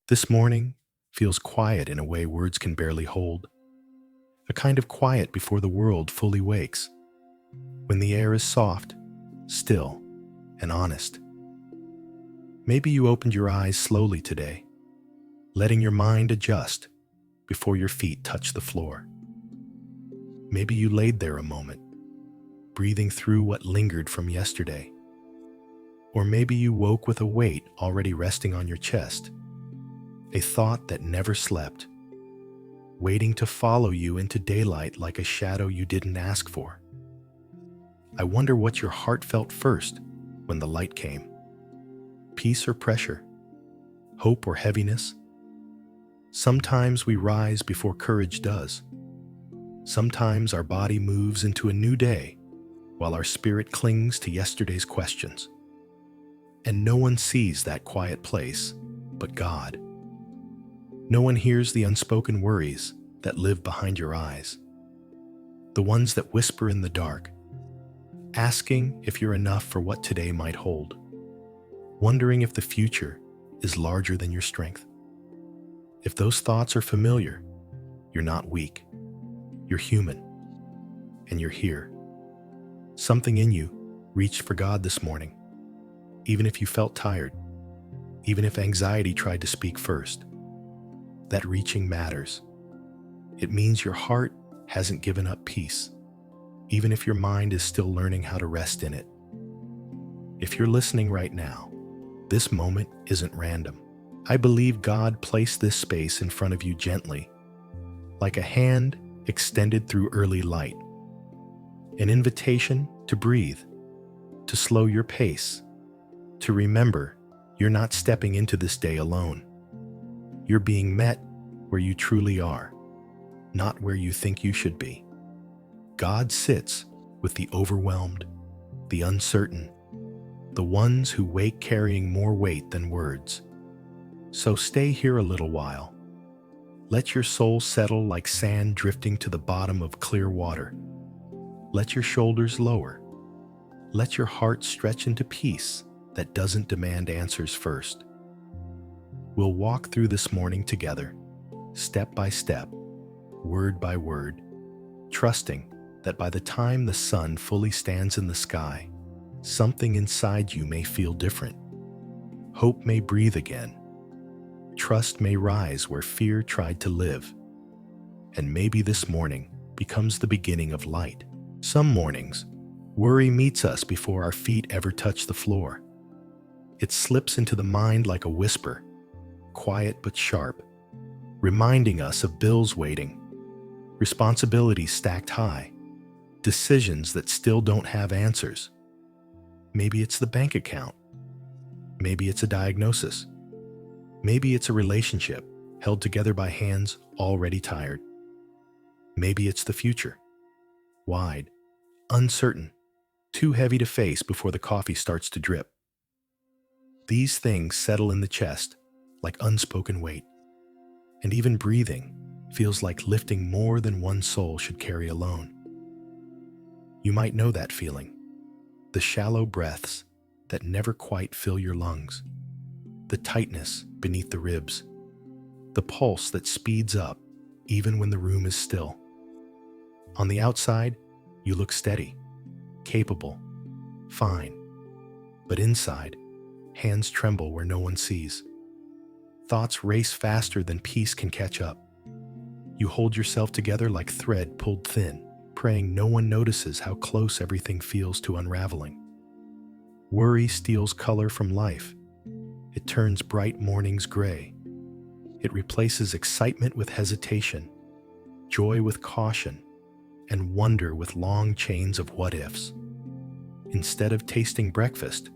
This morning feels quiet in a way words can barely hold, a kind of quiet before the world fully wakes, when the air is soft, still, and honest. Maybe you opened your eyes slowly today, letting your mind adjust before your feet touch the floor. Maybe you laid there a moment, breathing through what lingered from yesterday. Or maybe you woke with a weight already resting on your chest, a thought that never slept, waiting to follow you into daylight like a shadow you didn't ask for. I wonder what your heart felt first when the light came. Peace or pressure? Hope or heaviness? Sometimes we rise before courage does. Sometimes our body moves into a new day while our spirit clings to yesterday's questions. And no one sees that quiet place but God. No one hears the unspoken worries that live behind your eyes, the ones that whisper in the dark, asking if you're enough for what today might hold, wondering if the future is larger than your strength. If those thoughts are familiar, you're not weak, you're human, and you're here. Something in you reached for God this morning, even if you felt tired, even if anxiety tried to speak first. That reaching matters. It means your heart hasn't given up peace, even if your mind is still learning how to rest in it. If you're listening right now, this moment isn't random. I believe God placed this space in front of you gently, like a hand extended through early light. An invitation to breathe, to slow your pace, to remember you're not stepping into this day alone. You're being met where you truly are, not where you think you should be. God sits with the overwhelmed, the uncertain, the ones who wake carrying more weight than words. So stay here a little while. Let your soul settle like sand drifting to the bottom of clear water. Let your shoulders lower. Let your heart stretch into peace that doesn't demand answers first. We'll walk through this morning together, step by step, word by word, trusting that by the time the sun fully stands in the sky, something inside you may feel different. Hope may breathe again. Trust may rise where fear tried to live. And maybe this morning becomes the beginning of light. Some mornings, worry meets us before our feet ever touch the floor. It slips into the mind like a whisper, quiet but sharp, reminding us of bills waiting, responsibilities stacked high, decisions that still don't have answers. Maybe it's the bank account. Maybe it's a diagnosis. Maybe it's a relationship held together by hands already tired. Maybe it's the future. Wide, uncertain, too heavy to face before the coffee starts to drip. These things settle in the chest like unspoken weight, and even breathing feels like lifting more than one soul should carry alone. You might know that feeling, the shallow breaths that never quite fill your lungs, the tightness beneath the ribs, the pulse that speeds up even when the room is still. On the outside, you look steady, capable, fine, but inside, hands tremble where no one sees. Thoughts race faster than peace can catch up. You hold yourself together like thread pulled thin, praying no one notices how close everything feels to unraveling. Worry steals color from life. It turns bright mornings gray. It replaces excitement with hesitation, joy with caution, and wonder with long chains of what-ifs. Instead of tasting breakfast,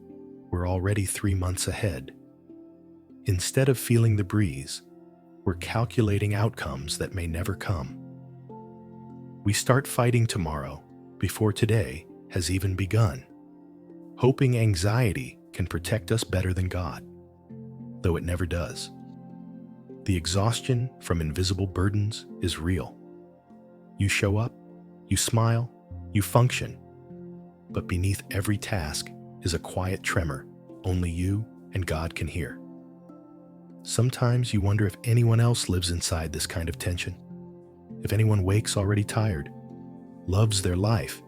we're already 3 months ahead. Instead of feeling the breeze, we're calculating outcomes that may never come. We start fighting tomorrow before today has even begun, hoping anxiety can protect us better than God, though it never does. The exhaustion from invisible burdens is real. You show up, you smile, you function, but beneath every task is a quiet tremor only you and God can hear. Sometimes you wonder if anyone else lives inside this kind of tension, if anyone wakes already tired, loves their life,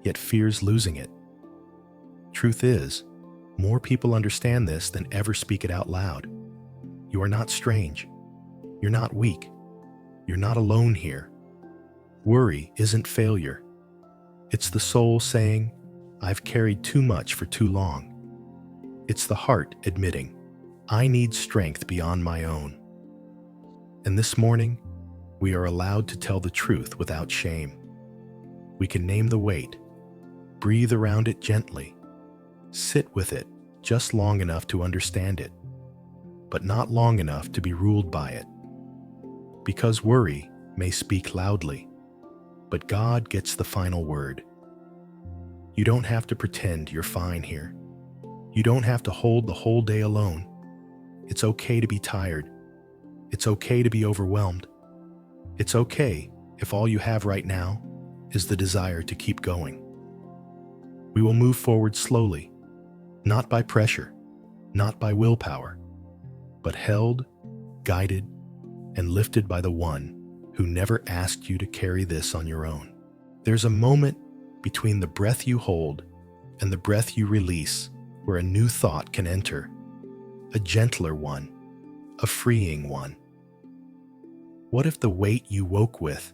yet fears losing it. Truth is, more people understand this than ever speak it out loud. You are not strange. You're not weak. You're not alone here. Worry isn't failure. It's the soul saying, I've carried too much for too long. It's the heart admitting, I need strength beyond my own. And this morning, we are allowed to tell the truth without shame. We can name the weight, breathe around it gently, sit with it just long enough to understand it, but not long enough to be ruled by it. Because worry may speak loudly, but God gets the final word. You don't have to pretend you're fine here. You don't have to hold the whole day alone. It's okay to be tired. It's okay to be overwhelmed. It's okay if all you have right now is the desire to keep going. We will move forward slowly, not by pressure, not by willpower, but held, guided, and lifted by the one who never asked you to carry this on your own. There's a moment between the breath you hold and the breath you release where a new thought can enter, a gentler one, a freeing one. What if the weight you woke with,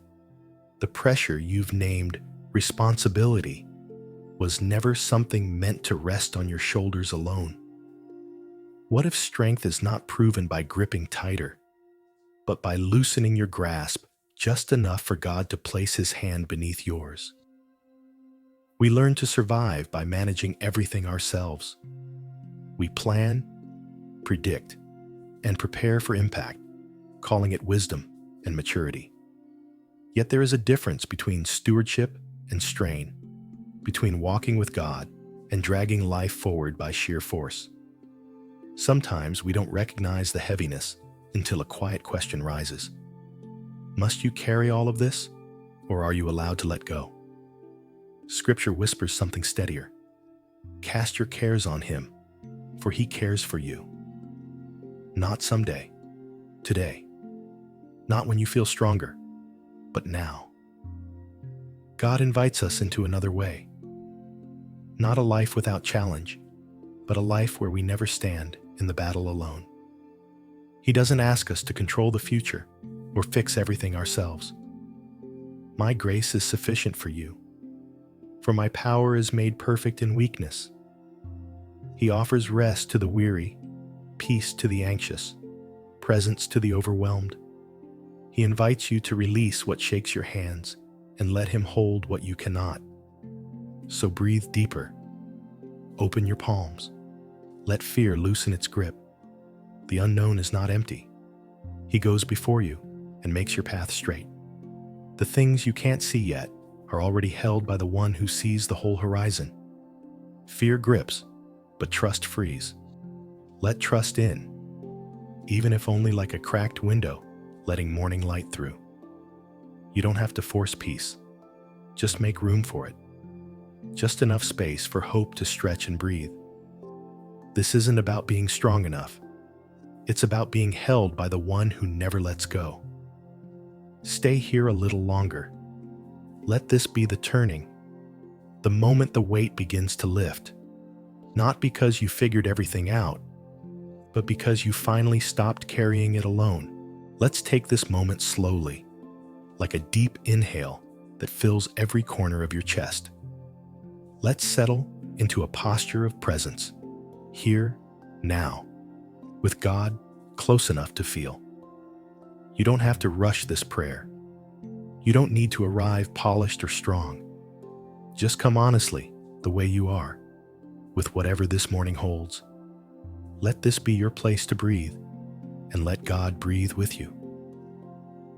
the pressure you've named responsibility, was never something meant to rest on your shoulders alone? What if strength is not proven by gripping tighter, but by loosening your grasp just enough for God to place His hand beneath yours? We learn to survive by managing everything ourselves. We plan, predict, and prepare for impact, calling it wisdom and maturity. Yet there is a difference between stewardship and strain, between walking with God and dragging life forward by sheer force. Sometimes we don't recognize the heaviness until a quiet question rises. Must you carry all of this, or are you allowed to let go? Scripture whispers something steadier. Cast your cares on Him, for He cares for you. Not someday, today. Not when you feel stronger, but now. God invites us into another way. Not a life without challenge, but a life where we never stand in the battle alone. He doesn't ask us to control the future or fix everything ourselves. My grace is sufficient for you, for my power is made perfect in weakness. He offers rest to the weary, peace to the anxious, presence to the overwhelmed. He invites you to release what shakes your hands and let Him hold what you cannot. So breathe deeper. Open your palms. Let fear loosen its grip. The unknown is not empty. He goes before you and makes your path straight. The things you can't see yet are already held by the one who sees the whole horizon. Fear grips, but trust frees. Let trust in, even if only like a cracked window, letting morning light through. You don't have to force peace. Just make room for it. Just enough space for hope to stretch and breathe. This isn't about being strong enough. It's about being held by the one who never lets go. Stay here a little longer. Let this be the turning, the moment the weight begins to lift. Not because you figured everything out, but because you finally stopped carrying it alone. Let's take this moment slowly, like a deep inhale that fills every corner of your chest. Let's settle into a posture of presence, here, now, with God close enough to feel. You don't have to rush this prayer. You don't need to arrive polished or strong. Just come honestly, the way you are, with whatever this morning holds. Let this be your place to breathe, and let God breathe with you.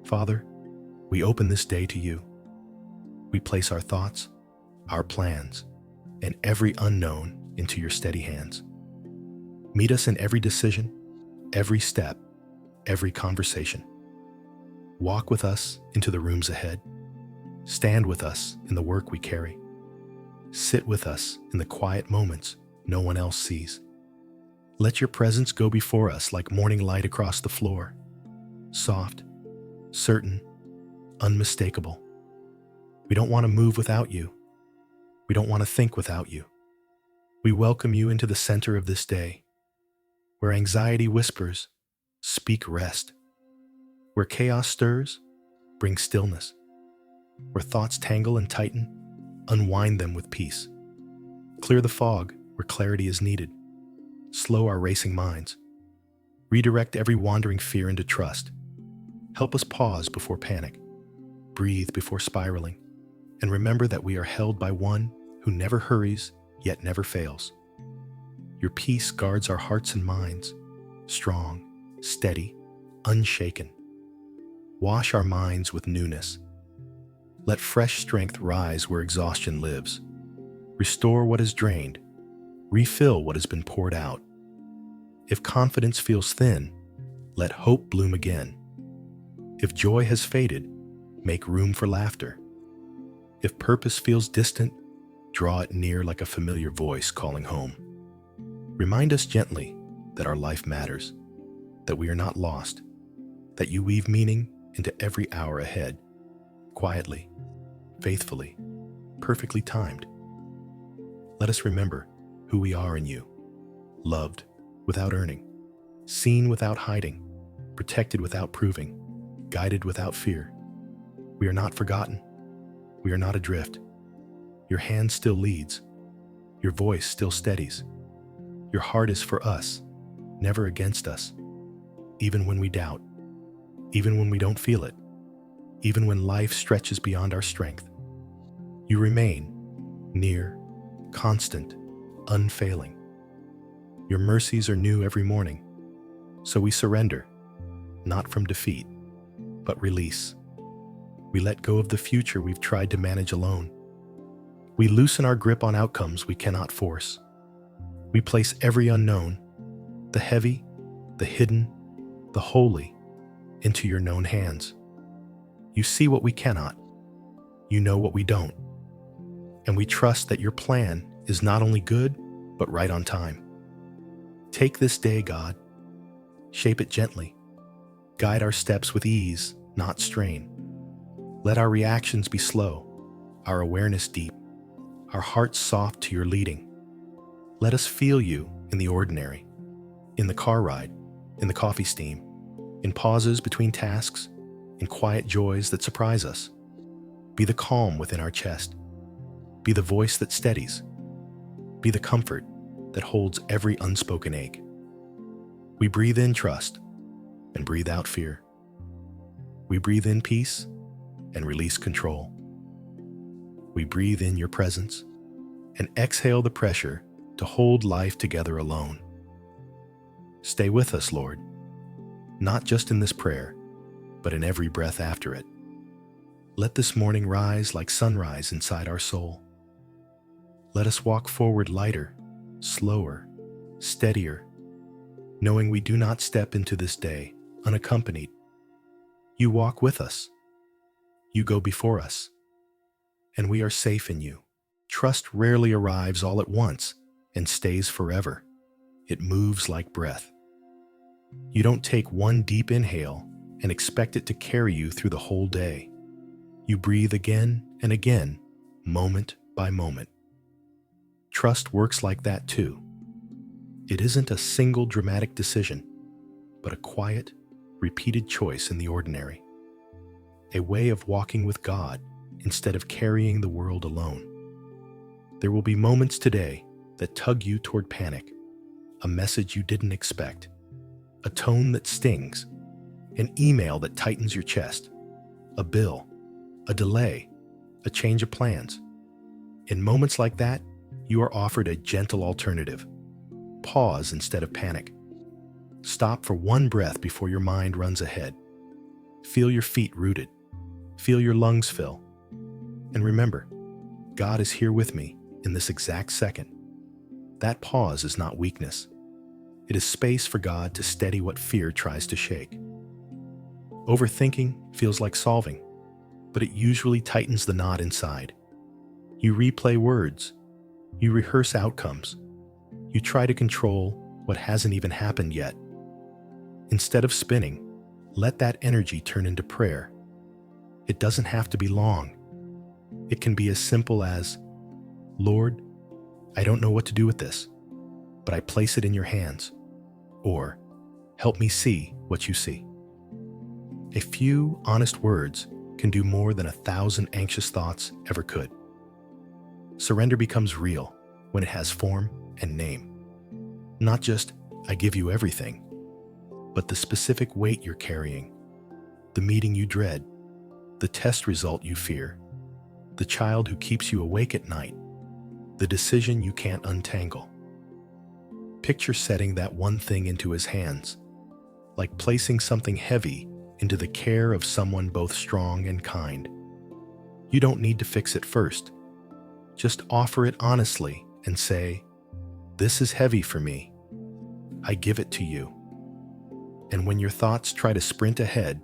Father, we open this day to you. We place our thoughts, our plans, and every unknown into your steady hands. Meet us in every decision, every step, every conversation. Walk with us into the rooms ahead. Stand with us in the work we carry. Sit with us in the quiet moments no one else sees. Let your presence go before us like morning light across the floor, soft, certain, unmistakable. We don't want to move without you. We don't want to think without you. We welcome you into the center of this day, where anxiety whispers, speak rest. Where chaos stirs, bring stillness. Where thoughts tangle and tighten, unwind them with peace. Clear the fog where clarity is needed. Slow our racing minds. Redirect every wandering fear into trust. Help us pause before panic, breathe before spiraling, and remember that we are held by one who never hurries yet never fails. Your peace guards our hearts and minds, strong, steady, unshaken. Wash our minds with newness. Let fresh strength rise where exhaustion lives. Restore what is drained. Refill what has been poured out. If confidence feels thin, let hope bloom again. If joy has faded, make room for laughter. If purpose feels distant, draw it near like a familiar voice calling home. Remind us gently that our life matters, that we are not lost, that you weave meaning into every hour ahead, quietly, faithfully, perfectly timed. Let us remember who we are in you, loved without earning, seen without hiding, protected without proving, guided without fear. We are not forgotten. We are not adrift. Your hand still leads. Your voice still steadies. Your heart is for us, never against us. Even when we doubt, even when we don't feel it, even when life stretches beyond our strength, you remain near, constant, unfailing. Your mercies are new every morning, so we surrender, not from defeat, but release. We let go of the future we've tried to manage alone. We loosen our grip on outcomes we cannot force. We place every unknown, the heavy, the hidden, the holy, into your known hands. You see what we cannot. You know what we don't. And we trust that your plan is not only good, but right on time. Take this day, God. Shape it gently. Guide our steps with ease, not strain. Let our reactions be slow, our awareness deep, our hearts soft to your leading. Let us feel you in the ordinary, in the car ride, in the coffee steam, in pauses between tasks, in quiet joys that surprise us. Be the calm within our chest. Be the voice that steadies. Be the comfort that holds every unspoken ache. We breathe in trust and breathe out fear. We breathe in peace and release control. We breathe in your presence and exhale the pressure to hold life together alone. Stay with us, Lord, not just in this prayer, but in every breath after it. Let this morning rise like sunrise inside our soul. Let us walk forward lighter, slower, steadier, knowing we do not step into this day unaccompanied. You walk with us. You go before us. And we are safe in you. Trust rarely arrives all at once and stays forever. It moves like breath. You don't take one deep inhale and expect it to carry you through the whole day. You breathe again and again, moment by moment. Trust works like that too. It isn't a single dramatic decision, but a quiet, repeated choice in the ordinary. A way of walking with God instead of carrying the world alone. There will be moments today that tug you toward panic, a message you didn't expect, a tone that stings, an email that tightens your chest, a bill, a delay, a change of plans. In moments like that, you are offered a gentle alternative. Pause instead of panic. Stop for one breath before your mind runs ahead. Feel your feet rooted. Feel your lungs fill. And remember, God is here with me in this exact second. That pause is not weakness. It is space for God to steady what fear tries to shake. Overthinking feels like solving, but it usually tightens the knot inside. You replay words. You rehearse outcomes. You try to control what hasn't even happened yet. Instead of spinning, let that energy turn into prayer. It doesn't have to be long. It can be as simple as, "Lord, I don't know what to do with this, but I place it in your hands," or "Help me see what you see." A few honest words can do more than 1,000 anxious thoughts ever could. Surrender becomes real when it has form and name. Not just, "I give you everything," but the specific weight you're carrying, the meeting you dread, the test result you fear, the child who keeps you awake at night, the decision you can't untangle. Picture setting that one thing into his hands, like placing something heavy into the care of someone both strong and kind. You don't need to fix it first. Just offer it honestly and say, "This is heavy for me. I give it to you." And when your thoughts try to sprint ahead,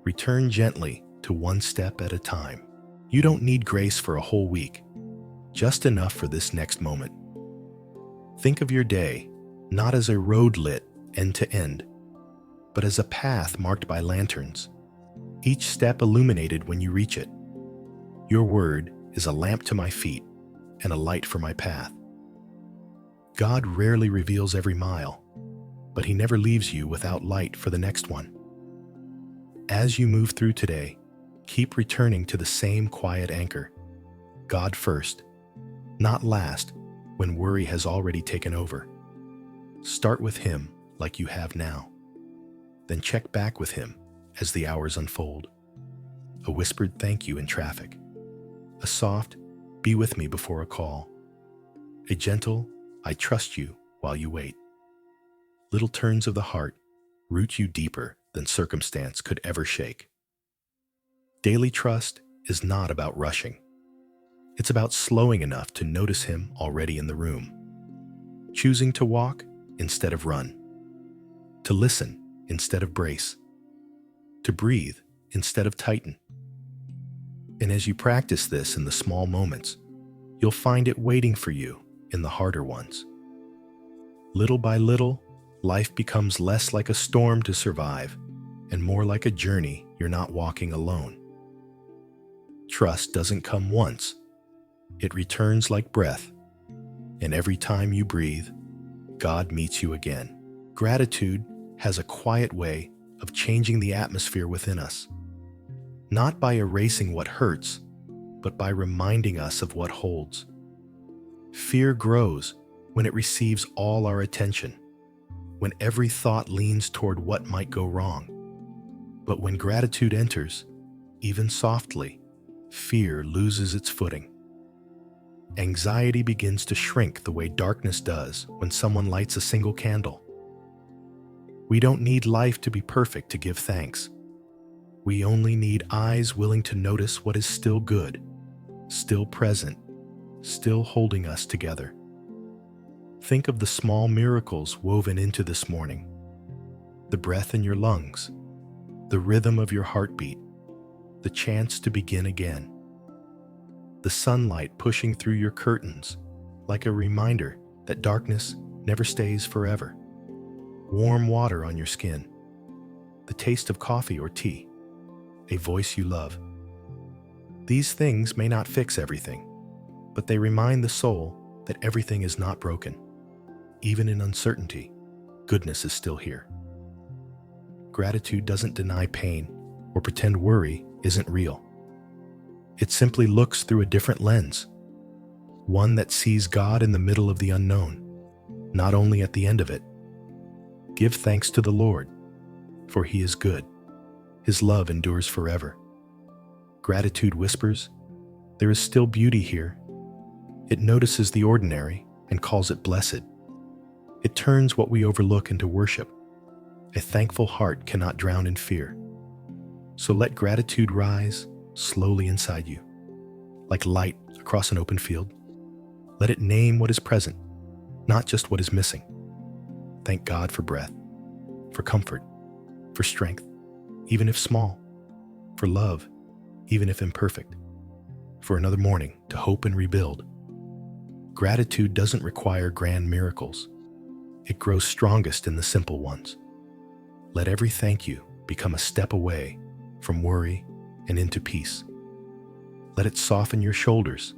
return gently to one step at a time. You don't need grace for a whole week, just enough for this next moment. Think of your day not as a road lit end to end, but as a path marked by lanterns, each step illuminated when you reach it. Your word is a lamp to my feet and a light for my path. God rarely reveals every mile, but He never leaves you without light for the next one. As you move through today, keep returning to the same quiet anchor. God first, not last when worry has already taken over. Start with Him like you have now. Then check back with Him as the hours unfold. A whispered thank you in traffic. A soft, "Be with me before a call." A gentle, "I trust you" while you wait. Little turns of the heart root you deeper than circumstance could ever shake. Daily trust is not about rushing. It's about slowing enough to notice Him already in the room. Choosing to walk instead of run. To listen instead of brace. To breathe instead of tighten. And as you practice this in the small moments, you'll find it waiting for you in the harder ones. Little by little, life becomes less like a storm to survive and more like a journey you're not walking alone. Trust doesn't come once. It returns like breath. And every time you breathe, God meets you again. Gratitude has a quiet way of changing the atmosphere within us. Not by erasing what hurts, but by reminding us of what holds. Fear grows when it receives all our attention, when every thought leans toward what might go wrong. But when gratitude enters, even softly, fear loses its footing. Anxiety begins to shrink the way darkness does when someone lights a single candle. We don't need life to be perfect to give thanks. We only need eyes willing to notice what is still good, still present, still holding us together. Think of the small miracles woven into this morning. The breath in your lungs, the rhythm of your heartbeat, the chance to begin again. The sunlight pushing through your curtains like a reminder that darkness never stays forever. Warm water on your skin, the taste of coffee or tea, a voice you love. These things may not fix everything, but they remind the soul that everything is not broken. Even in uncertainty, goodness is still here. Gratitude doesn't deny pain or pretend worry isn't real. It simply looks through a different lens, one that sees God in the middle of the unknown, not only at the end of it. Give thanks to the Lord, for He is good. His love endures forever. Gratitude whispers, "There is still beauty here." It notices the ordinary and calls it blessed. It turns what we overlook into worship. A thankful heart cannot drown in fear. So let gratitude rise slowly inside you, like light across an open field. Let it name what is present, not just what is missing. Thank God for breath, for comfort, for strength, even if small, for love, even if imperfect, for another morning to hope and rebuild. Gratitude doesn't require grand miracles. It grows strongest in the simple ones. Let every thank you become a step away from worry and into peace. Let it soften your shoulders.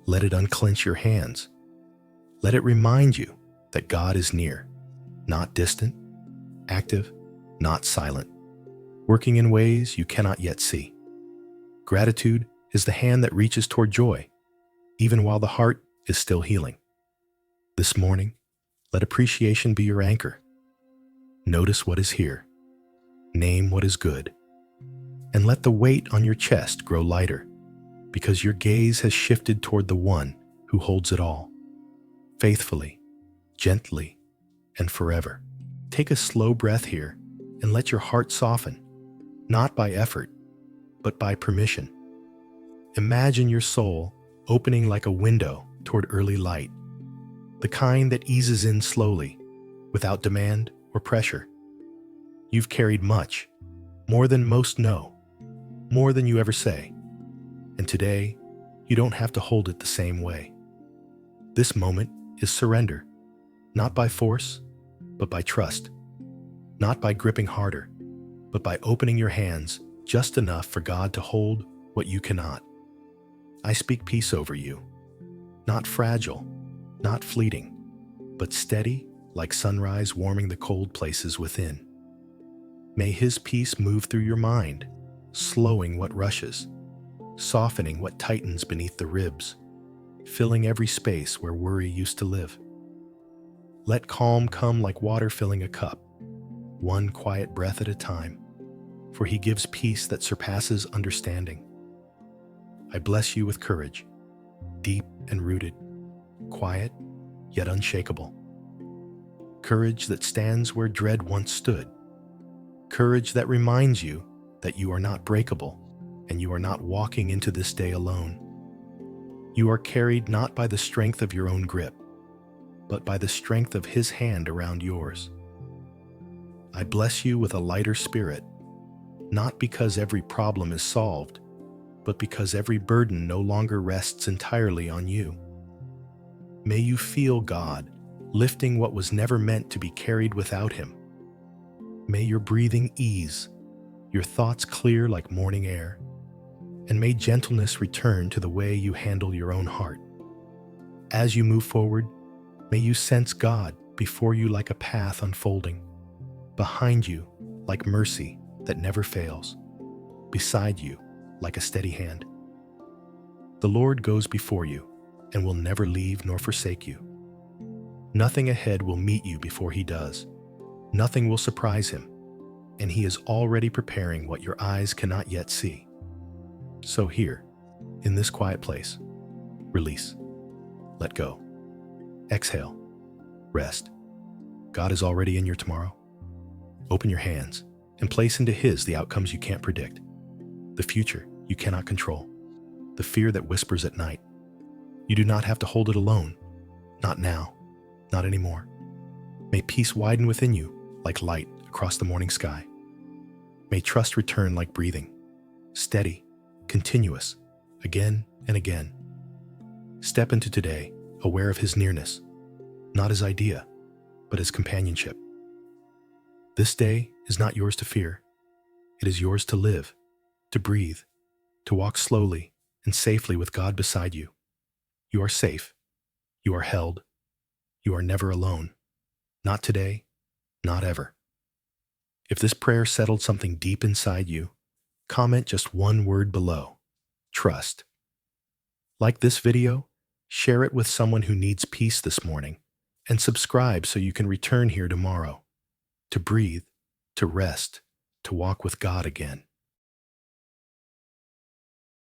Let it unclench your hands. Let it remind you that God is near, not distant, active, not silent, working in ways you cannot yet see. Gratitude is the hand that reaches toward joy, even while the heart is still healing. This morning, let appreciation be your anchor. Notice what is here. Name what is good. And let the weight on your chest grow lighter, because your gaze has shifted toward the one who holds it all. Faithfully, gently, and forever. Take a slow breath here and let your heart soften, not by effort, but by permission. Imagine your soul opening like a window toward early light, the kind that eases in slowly, without demand or pressure. You've carried much, more than most know, more than you ever say. And today, you don't have to hold it the same way. This moment is surrender, not by force, but by trust. Not by gripping harder, but by opening your hands just enough for God to hold what you cannot. I speak peace over you, not fragile, not fleeting, but steady like sunrise warming the cold places within. May His peace move through your mind, slowing what rushes, softening what tightens beneath the ribs, filling every space where worry used to live. Let calm come like water filling a cup, one quiet breath at a time, for He gives peace that surpasses understanding. I bless you with courage, deep and rooted, quiet yet unshakable. Courage that stands where dread once stood. Courage that reminds you that you are not breakable and you are not walking into this day alone. You are carried not by the strength of your own grip, but by the strength of His hand around yours. I bless you with a lighter spirit, not because every problem is solved, but because every burden no longer rests entirely on you. May you feel God lifting what was never meant to be carried without Him. May your breathing ease, your thoughts clear like morning air, and may gentleness return to the way you handle your own heart. As you move forward, may you sense God before you like a path unfolding, behind you like mercy that never fails, beside you like a steady hand. The Lord goes before you and will never leave nor forsake you. Nothing ahead will meet you before He does. Nothing will surprise Him, and He is already preparing what your eyes cannot yet see. So here, in this quiet place, release, let go, exhale, rest. God is already in your tomorrow. Open your hands and place into His the outcomes you can't predict, the future you cannot control, the fear that whispers at night. You do not have to hold it alone, not now, not anymore. May peace widen within you like light across the morning sky. May trust return like breathing, steady, continuous, again and again. Step into today aware of His nearness, not His idea, but His companionship. This day is not yours to fear. It is yours to live, to breathe, to walk slowly and safely with God beside you. You are safe. You are held. You are never alone. Not today, not ever. If this prayer settled something deep inside you, comment just one word below: trust. Like this video, share it with someone who needs peace this morning, and subscribe so you can return here tomorrow to breathe, to rest, to walk with God again.